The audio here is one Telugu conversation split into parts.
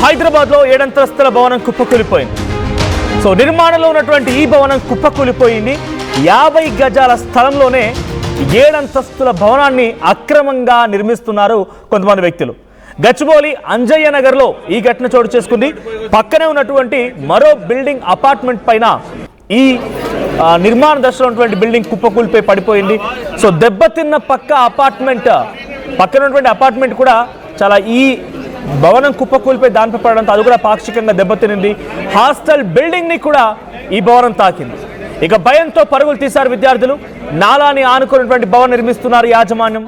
హైదరాబాద్లో 7 అంతస్తుల భవనం కుప్పకూలిపోయింది. సో నిర్మాణంలో ఉన్నటువంటి ఈ భవనం కుప్పకూలిపోయింది. 50 గజాల స్థలంలోనే 7 అంతస్తుల భవనాన్ని అక్రమంగా నిర్మిస్తున్నారు కొంతమంది వ్యక్తులు. గచ్చిబౌలి అంజయ్య నగర్లో ఈ ఘటన చోటు చేసుకుంది. పక్కనే ఉన్నటువంటి మరో బిల్డింగ్ అపార్ట్మెంట్ పైన ఈ నిర్మాణ దశలో ఉన్నటువంటి బిల్డింగ్ కుప్పకూలిపోయి పడిపోయింది. సో దెబ్బతిన్న పక్కన ఉన్నటువంటి అపార్ట్మెంట్ కూడా చాలా ఈ భవనం కుప్పకూలిపోయి దానిపై పడడంతో అది కూడా పాక్షికంగా దెబ్బతినింది. హాస్టల్ బిల్డింగ్ ని కూడా ఈ భవనం తాకింది. ఇక భయంతో పరుగులు తీశారు విద్యార్థులు. నాలాని ఆనుకున్నటువంటి భవనం నిర్మిస్తున్నారు యాజమాన్యం.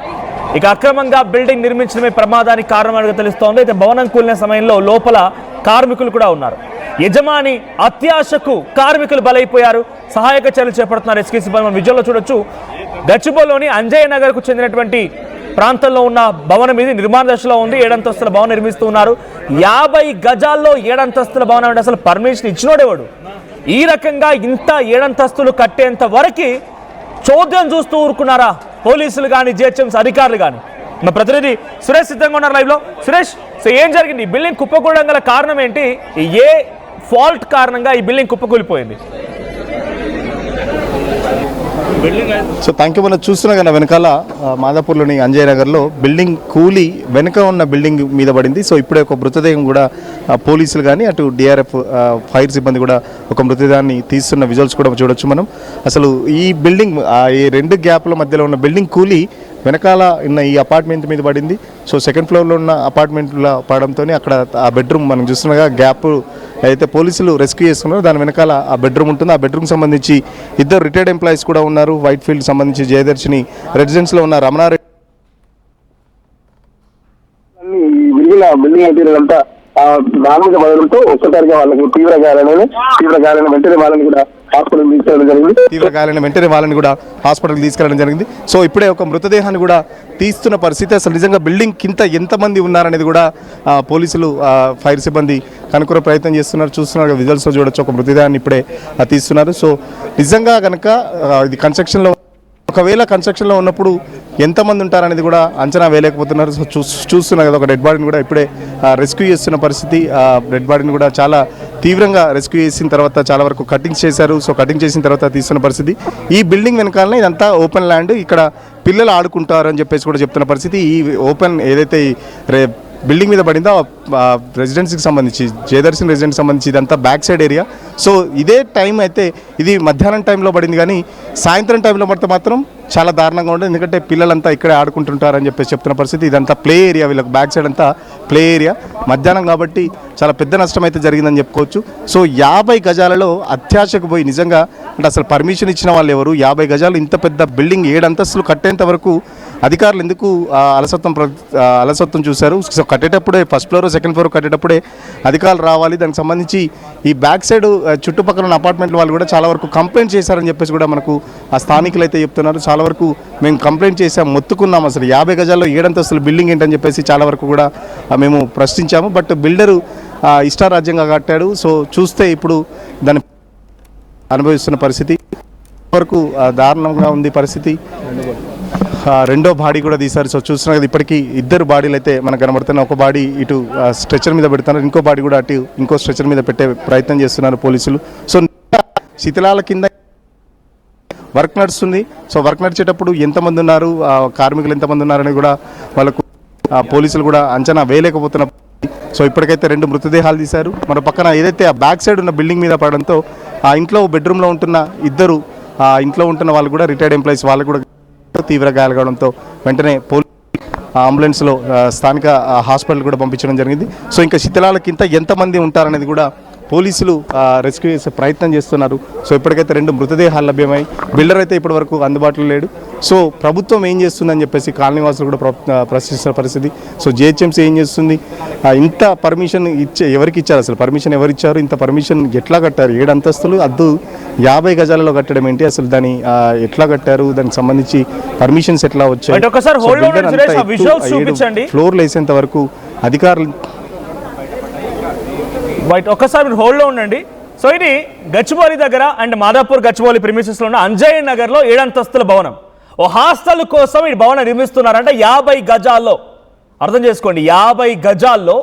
ఇక అక్రమంగా బిల్డింగ్ నిర్మించడమే ప్రమాదానికి కారణంగా తెలుస్తోంది. అయితే భవనం కూలిన సమయంలో లోపల కార్మికులు కూడా ఉన్నారు. యజమాని అత్యాశకు కార్మికులు బలైపోయారు. సహాయక చర్యలు చేపడుతున్నారు ఎస్కే సిబ్బంది. మనం విజువల్లో చూడొచ్చు. గచ్చిబౌలిలోని అంజయ్య నగర్కు చెందినటువంటి ప్రాంతంలో ఉన్న భవనం ఇది నిర్మాణ దశలో ఉంది. 7 అంతస్తుల భవనం నిర్మిస్తూ ఉన్నారు. 50 గజాల్లో 7 అంతస్తుల భవనం అంటే అసలు పర్మిషన్ ఇచ్చినోడేవాడు? ఈ రకంగా ఇంత 7 అంతస్తులు కట్టేంత వరకు చోద్యం చూస్తూ ఊరుకున్నారా పోలీసులు కానీ జిహెచ్ఎంసీ అధికారులు కానీ? మా ప్రతినిధి సురేష్ సిద్ధంగా ఉన్నారు లైవ్లో. సురేష్, సో ఏం జరిగింది? ఈ బిల్డింగ్ కుప్పకూలడం గల కారణం ఏంటి? ఏ ఫాల్ట్ కారణంగా ఈ బిల్డింగ్ కుప్పకూలిపోయింది? So thank you. మనం చూస్తున్నా కదా వెనకాల మాదాపూర్లోని అంజయ్ నగర్లో బిల్డింగ్ కూలి వెనక ఉన్న బిల్డింగ్ మీద పడింది. సో ఇప్పుడే ఒక మృతదేహం కూడా పోలీసులు కానీ అటు డిఆర్ఎఫ్ ఫైర్ సిబ్బంది కూడా ఒక మృతదేహాన్ని తీస్తున్న విజువల్స్ కూడా చూడొచ్చు మనం. అసలు ఈ బిల్డింగ్ ఈ 2 గ్యాప్ల మధ్యలో ఉన్న బిల్డింగ్ కూలి వెనకాల ఉన్న ఈ అపార్ట్మెంట్ మీద పడింది. సో సెకండ్ ఫ్లోర్లో ఉన్న అపార్ట్మెంట్లో పడడంతో అక్కడ ఆ బెడ్రూమ్ మనం చూస్తున్నాగా గ్యాప్ అయితే పోలీసులు రెస్క్యూ చేస్తున్నారు. దాని వెనకాల ఆ బెడ్రూమ్ ఉంటుంది. ఆ బెడ్రూమ్ సంబంధించి 2 రిటైర్డ్ ఎంప్లాయీస్ కూడా ఉన్నారు. వైట్ ఫీల్డ్ సంబంధించి జయదర్శిని రెసిడెన్స్లో ఉన్న రమణారెడ్డి బిల్డింగ్ మెటీరియల్ అంతా మామూలుగా పడడంతో ఒక్కసారిగా వాళ్ళకి తీవ్ర గాయాలైన వెంటనే వాళ్ళని కూడా హాస్పిటల్ తీసుకెళ్ళడం జరిగింది. సో ఇప్పుడే ఒక మృతదేహాన్ని కూడా తీస్తున్న పరిస్థితి. అసలు నిజంగా బిల్డింగ్ కింద ఎంతమంది ఉన్నారనేది కూడా పోలీసులు ఫైర్ సిబ్బంది కనుక్కునే ప్రయత్నం చేస్తున్నారు. చూస్తున్నారు విజువల్స్ చూడొచ్చు. ఒక మృతదేహాన్ని ఇప్పుడే తీస్తున్నారు. సో నిజంగా కనుక ఇది ఒకవేళ కన్స్ట్రక్షన్లో ఉన్నప్పుడు ఎంతమంది ఉంటారనేది కూడా అంచనా వేయలేకపోతున్నారు. సో చూస్తున్నారు కదా, ఒక డెడ్ బాడీని కూడా ఇప్పుడే రెస్క్యూ చేస్తున్న పరిస్థితి. డెడ్ బాడీని కూడా చాలా తీవ్రంగా రెస్క్యూ చేసిన తర్వాత చాలా వరకు కటింగ్ చేశారు. సో కటింగ్ చేసిన తర్వాత తీస్తున్న పరిస్థితి. ఈ బిల్డింగ్ వెనకాలనే ఇదంతా ఓపెన్ ల్యాండ్, ఇక్కడ పిల్లలు ఆడుకుంటారు అని చెప్పేసి కూడా చెప్తున్న పరిస్థితి. ఈ ఓపెన్ ఏదైతే బిల్డింగ్ మీద పడిందో రెసిడెన్సీకి సంబంధించి జయదర్శన్ రెసిడెన్సీకి సంబంధించి ఇదంతా బ్యాక్ సైడ్ ఏరియా. సో ఇదే టైం అయితే ఇది మధ్యాహ్నం టైంలో పడింది, కానీ సాయంత్రం టైంలో పడితే మాత్రం చాలా దారుణంగా ఉంటుంది. ఎందుకంటే పిల్లలంతా ఇక్కడే ఆడుకుంటుంటారని చెప్పేసి చెప్తున్న పరిస్థితి. ఇదంతా ప్లే ఏరియా, వీళ్ళకి బ్యాక్ సైడ్ అంతా ప్లే ఏరియా. మధ్యాహ్నం కాబట్టి చాలా పెద్ద నష్టం అయితే జరిగిందని చెప్పుకోవచ్చు. సో 50 గజాలలో అత్యాశకు పోయి నిజంగా అంటే అసలు పర్మిషన్ ఇచ్చిన వాళ్ళు ఎవరు? 50 గజాలు ఇంత పెద్ద బిల్డింగ్ 7 అంతస్తులు కట్టేంత వరకు అధికారులు ఎందుకు అలసత్వం చూశారు? సో కట్టేటప్పుడే ఫస్ట్ ఫ్లోర్ సెకండ్ ఫ్లోర్ కట్టేటప్పుడే అధికారులు రావాలి. దానికి సంబంధించి ఈ బ్యాక్ సైడ్ చుట్టుపక్కల ఉన్న అపార్ట్మెంట్ వాళ్ళు కూడా చాలా వరకు కంప్లైంట్ చేశారని చెప్పేసి కూడా మనకు ఆ స్థానికులు అయితే చెప్తున్నారు. చాలా వరకు మేము కంప్లైంట్ చేసాం, మొత్తుకున్నాం, అసలు 50 గజాల్లో 7 అంతస్తుల బిల్డింగ్ ఏంటని చెప్పేసి చాలా వరకు కూడా మేము ప్రశ్నించాము. బట్ బిల్డరు ఇష్టారాజ్యంగా కట్టాడు. సో చూస్తే ఇప్పుడు దాన్ని అనుభవిస్తున్న పరిస్థితి వరకు దారుణంగా ఉంది పరిస్థితి. రెండో బాడీ కూడా తీశారు. సో చూస్తున్నా కదా, ఇప్పటికీ 2 బాడీలు అయితే మనకు కనబడుతున్నాయి. ఒక బాడీ ఇటు స్ట్రెచర్ మీద పెడుతున్నారు, ఇంకో బాడీ కూడా అటు ఇంకో స్ట్రెచర్ మీద పెట్టే ప్రయత్నం చేస్తున్నారు పోలీసులు. సో శిథిలాల కింద వర్క్ నడుస్తుంది. సో వర్క్ నడిచేటప్పుడు ఎంతమంది ఉన్నారు, కార్మికులు ఎంతమంది ఉన్నారని కూడా వాళ్ళకు పోలీసులు కూడా అంచనా వేయలేకపోతున్నారు. సో ఇప్పటికైతే 2 మృతదేహాలు తీశారు. మరో పక్కన ఏదైతే ఆ బ్యాక్ సైడ్ ఉన్న బిల్డింగ్ మీద పడడంతో ఆ ఇంట్లో బెడ్రూమ్లో ఉంటున్న 2 ఇంట్లో ఉంటున్న వాళ్ళు కూడా రిటైర్డ్ ఎంప్లాయీస్ వాళ్ళు కూడా తీవ్ర గాయాలు కావడంతో వెంటనే పోలీసు అంబులెన్స్లో స్థానిక హాస్పిటల్ కూడా పంపించడం జరిగింది. సో ఇంకా శిథిలాల కింద ఎంతమంది ఉంటారనేది కూడా పోలీసులు రెస్క్యూ చేసే ప్రయత్నం చేస్తున్నారు. సో ఇప్పటికైతే 2 మృతదేహాలు లభ్యమై బిల్డర్ అయితే ఇప్పటి వరకు అందుబాటులో లేడు. సో ప్రభుత్వం ఏం చేస్తుందని చెప్పేసి కాలనీవాసులు కూడా ప్రశ్నిస్తున్న పరిస్థితి. సో జిహెచ్ఎంసీ ఏం చేస్తుంది? ఇంత పర్మిషన్ ఎవరికి ఇచ్చారు? అసలు పర్మిషన్ ఎవరు ఇచ్చారు? ఇంత పర్మిషన్ ఎట్లా కట్టారు? 7 అంతస్తులు అద్దు 50 గజాలలో కట్టడం ఏంటి? అసలు దాన్ని ఎట్లా కట్టారు? దానికి సంబంధించి పర్మిషన్స్ ఎట్లా వచ్చాయి? ఫ్లోర్లు వేసేంత వరకు అధికారులు ఒక్కసారి మీరు హోల్డ్లో ఉండండి. సో ఇది గచ్చిబౌలి దగ్గర అండ్ మాదాపూర్ గచ్చిబౌలి ప్రిమిసెస్లో ఉన్న అంజయ్ నగర్లో 7 అంతస్తుల భవనం. ఓ హాస్టల్ కోసం ఈ భవనం నిర్మిస్తున్నారంటే 50 గజాల్లో. అర్థం చేసుకోండి, 50 గజాల్లో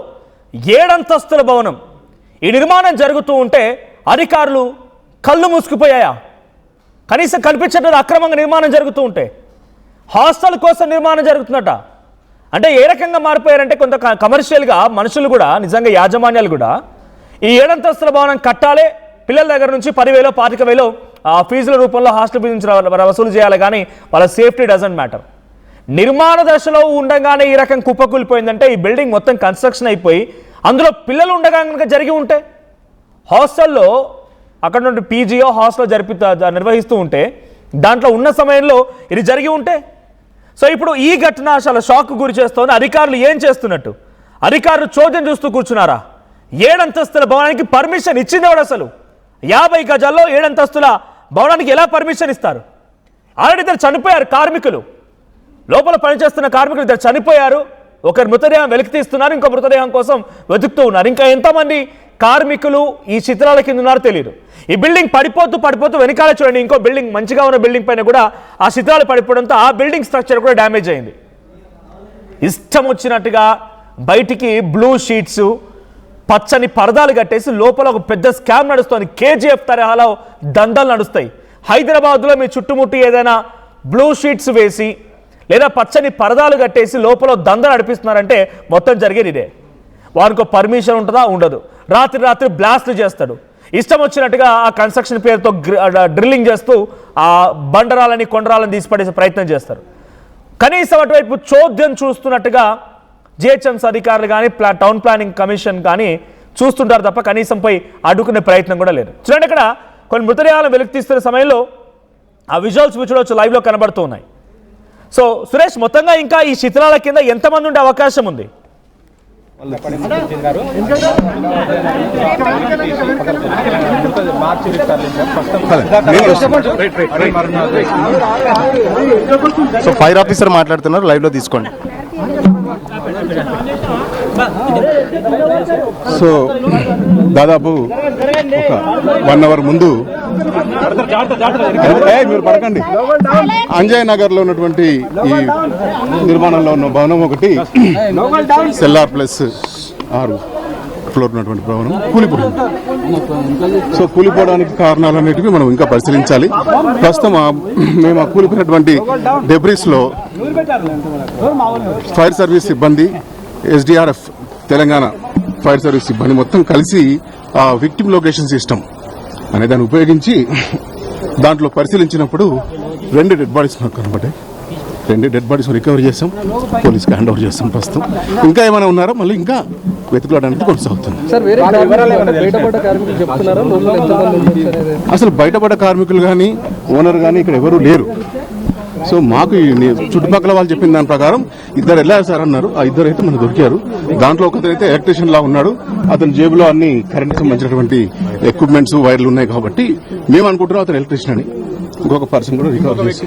7 అంతస్తుల భవనం. ఈ నిర్మాణం జరుగుతూ ఉంటే అధికారులు కళ్ళు మూసుకుపోయాయా? కనీసం కనిపించట్లేదు అక్రమంగా నిర్మాణం జరుగుతూ ఉంటే. హాస్టల్ కోసం నిర్మాణం జరుగుతుందట. అంటే ఏ రకంగా మారిపోయారంటే కొంత కమర్షియల్గా మనుషులు కూడా, నిజంగా యాజమాన్యాలు కూడా ఈ 7 అంతస్తుల భవనం కట్టాలి, పిల్లల దగ్గర నుంచి 10,000 25,000 ఫీజుల రూపంలో హాస్టల్ ఫీజు నుంచి వసూలు చేయాలి, కానీ వాళ్ళ సేఫ్టీ డజంట్ మ్యాటర్. నిర్మాణ దశలో ఉండగానే ఈ రకం కుప్పకూలిపోయిందంటే ఈ బిల్డింగ్ మొత్తం కన్స్ట్రక్షన్ అయిపోయి అందులో పిల్లలు ఉండగా కనుక జరిగి ఉంటే, హాస్టల్లో అక్కడ నుండి పీజీఓ హాస్టల్ నిర్వహిస్తూ ఉంటే దాంట్లో ఉన్న సమయంలో ఇది జరిగి ఉంటే, సో ఇప్పుడు ఈ ఘటన చాలా షాక్ గురి చేస్తోంది. అధికారులు ఏం చేస్తున్నట్టు? అధికారులు చోద్యం చూస్తూ కూర్చున్నారా? 7 అంతస్తుల భవనానికి పర్మిషన్ ఇచ్చింది ఎవడు అసలు? 50 గజాల్లో 7 అంతస్తుల భవనానికి ఎలా పర్మిషన్ ఇస్తారు? ఆల్రెడీ ఇద్దరు చనిపోయారు కార్మికులు, లోపల పనిచేస్తున్న కార్మికులు ఇద్దరు చనిపోయారు. ఒకరి మృతదేహం వెలికి తీస్తున్నారు, ఇంకో మృతదేహం కోసం వెతుకుతూ ఉన్నారు. ఇంకా ఎంతమంది కార్మికులు ఈ చిత్రాల కింద ఉన్నారో తెలియదు. ఈ బిల్డింగ్ పడిపోతూ వెనకాల చూడండి, ఇంకో బిల్డింగ్ మంచిగా ఉన్న బిల్డింగ్ పైన కూడా ఆ చిత్రాలు పడిపోవడంతో ఆ బిల్డింగ్ స్ట్రక్చర్ కూడా డ్యామేజ్ అయింది. ఇష్టం వచ్చినట్టుగా బయటికి బ్లూ షీట్స్, పచ్చని పరదాలు కట్టేసి లోపల ఒక పెద్ద స్కామ్ నడుస్తుంది. కేజీఎఫ్ తరహాలో దందాలు నడుస్తాయి. హైదరాబాద్లో మీ చుట్టుముట్టి ఏదైనా బ్లూ షీట్స్ వేసి లేదా పచ్చని పరదాలు కట్టేసి లోపల దంద నడిపిస్తున్నారంటే మొత్తం జరిగేది ఇదే. వారికి పర్మిషన్ ఉంటుందా? ఉండదు. రాత్రి బ్లాస్ట్లు చేస్తాడు. ఇష్టం వచ్చినట్టుగా ఆ కన్స్ట్రక్షన్ పేరుతో డ్రిల్లింగ్ చేస్తూ ఆ బండరాలని కొండరాలని తీసిపడేసే ప్రయత్నం చేస్తారు. కనీసం అటువైపు చోద్యం చూస్తున్నట్టుగా జిహెచ్ఎంసీ అధికారులు కానీ టౌన్ ప్లానింగ్ కమిషన్ కానీ చూస్తుంటారు తప్ప కనీసం పోయి అడ్డుకునే ప్రయత్నం కూడా లేదు. చూడండి, ఇక్కడ కొన్ని మృతదేహాలను వెలికి తీస్తున్న సమయంలో ఆ విజువల్స్ చూడవచ్చు, లైవ్లో కనబడుతూ ఉన్నాయి. సో సురేష్, మొత్తంగా ఇంకా ఈ చిత్రాల కింద ఎంతమంది ఉండే అవకాశం ఉంది? సో ఫైర్ ఆఫీసర్ మాట్లాడుతున్నారు, లైవ్ లో తీసుకోండి. సో దాదాపు ఒక 1 అవర్ ముందు మీరు పడకండి, అంజయ్ నగర్ లో ఉన్నటువంటి ఈ నిర్మాణంలో ఉన్న భవనం ఒకటి సెల్లార్ ప్లస్ 6 ఫ్లోర్ ఉన్నటువంటి భవనం కూలిపోయింది. సో కూలిపోవడానికి కారణాలన్నిటికీ మనం ఇంకా పరిశీలించాలి. ప్రస్తుతం మేము ఆ కూలిపోయినటువంటి డెబ్రిస్ లో ఫైర్ సర్వీస్ సిబ్బంది, ఎస్డిఆర్ఎఫ్ తెలంగాణ ఫైర్ సర్వీస్ సిబ్బంది మొత్తం కలిసి ఆ విక్టిమ్ లొకేషన్ సిస్టమ్ అనే దాన్ని ఉపయోగించి దాంట్లో పరిశీలించినప్పుడు 2 డెడ్ బాడీస్ మాకు కనబడ్డాయి. 2 డెడ్ బాడీస్ రికవర్ చేస్తాం, పోలీస్కి హ్యాండ్ ఓవర్ చేస్తాం. ప్రస్తుతం ఇంకా ఏమైనా ఉన్నారో మళ్ళీ ఇంకా వెతుకులాడడానికి కొనసాగుతుంది. అసలు బయటపడ్డ కార్మికులు కానీ ఓనర్ కానీ ఇక్కడ ఎవరు లేరు. సో మాకు చుట్టుపక్కల వాళ్ళు చెప్పిన దాని ప్రకారం 2 వెళ్ళారు సార్ అన్నారు. ఆ 2 అయితే మనకు దొరికారు. దాంట్లో ఒకతనైతే ఎలక్ట్రీషియన్ లా ఉన్నాడు. అతని జేబులో అన్ని కరెంట్ సంబంధించినటువంటి ఎక్విప్మెంట్స్, వైర్లు ఉన్నాయి కాబట్టి మేము అనుకుంటున్నాం అతను ఎలక్ట్రీషియన్ అని. ఇంకొక పర్సన్ కూడా రికవర్ చేసి